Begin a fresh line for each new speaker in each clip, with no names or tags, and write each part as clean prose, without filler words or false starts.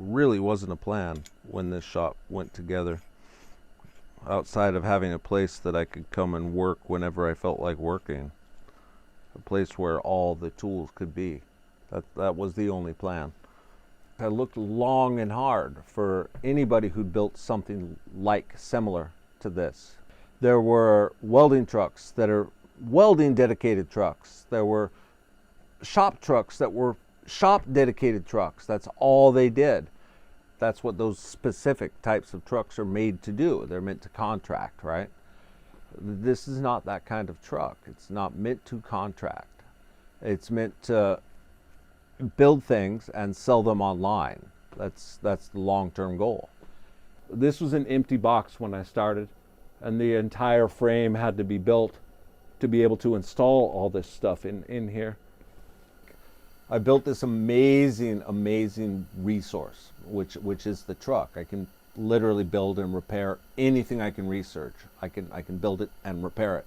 really wasn't a plan when this shop went together. Outside of having a place that I could come and work whenever I felt like working, a place where all the tools could be. That was the only plan. I looked long and hard for anybody who built something like similar to this. There were welding trucks that are welding dedicated trucks. There were shop trucks that were shop dedicated trucks. That's all they did. That's what those specific types of trucks are made to do. They're meant to contract, right? This is not that kind of truck. It's not meant to contract. It's meant to build things and sell them online. That's the long-term goal. This was an empty box when I started, and the entire frame had to be built to be able to install all this stuff in here. I built this amazing resource, which is the truck. I can literally build and repair anything I can research. I can build it and repair it.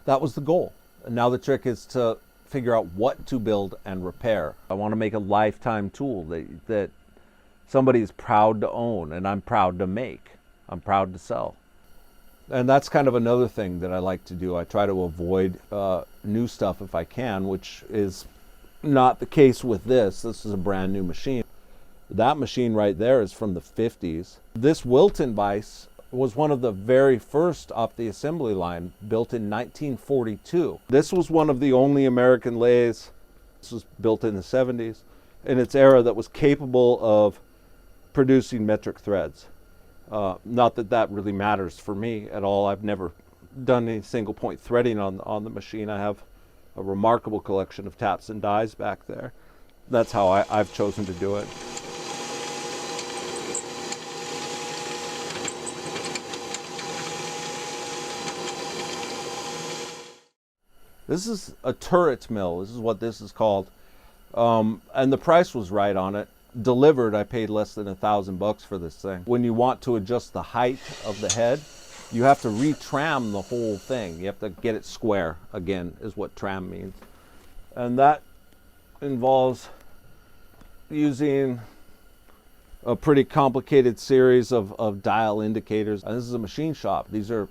That was the goal. And now the trick is to figure out what to build and repair. I want to make a lifetime tool that somebody is proud to own, and I'm proud to make. I'm proud to sell. And that's kind of another thing that I like to do. I try to avoid new stuff if I can, which is not the case with this. This is a brand new machine. That machine right there is from the 50s. This Wilton vise was one of the very first off the assembly line, built in 1942. This was one of the only American lathes. This was built in the 70s in its era that was capable of producing metric threads. Not that that really matters for me at all. I've never done any single point threading on the machine. I have a remarkable collection of taps and dies back there. That's how I've chosen to do it. This is a turret mill. This is what this is called. And the price was right on it. Delivered, I paid less than $1,000 for this thing. When you want to adjust the height of the head, you have to retram the whole thing. You have to get it square, again, is what tram means. And that involves using a pretty complicated series of dial indicators. And this is a machine shop. These are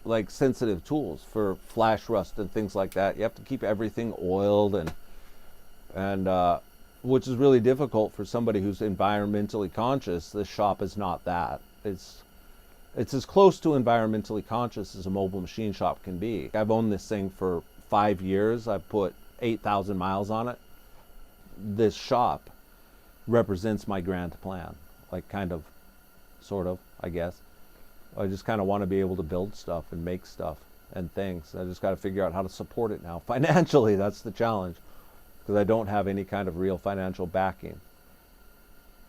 like sensitive tools for flash rust and things like that. You have to keep everything oiled, and which is really difficult for somebody who's environmentally conscious. This shop is not that. It's as close to environmentally conscious as a mobile machine shop can be. I've owned this thing for 5 years. I've put 8,000 miles on it. This shop represents my grand plan, like kind of, sort of, I guess. I just kind of want to be able to build stuff and make stuff and things. I just got to figure out how to support it now. Financially, that's the challenge, because I don't have any kind of real financial backing.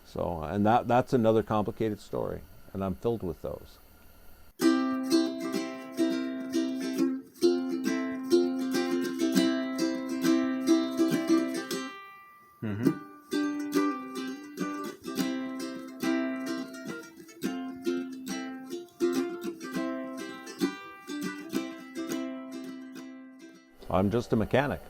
So, and that's another complicated story, and I'm filled with those. I'm just a mechanic.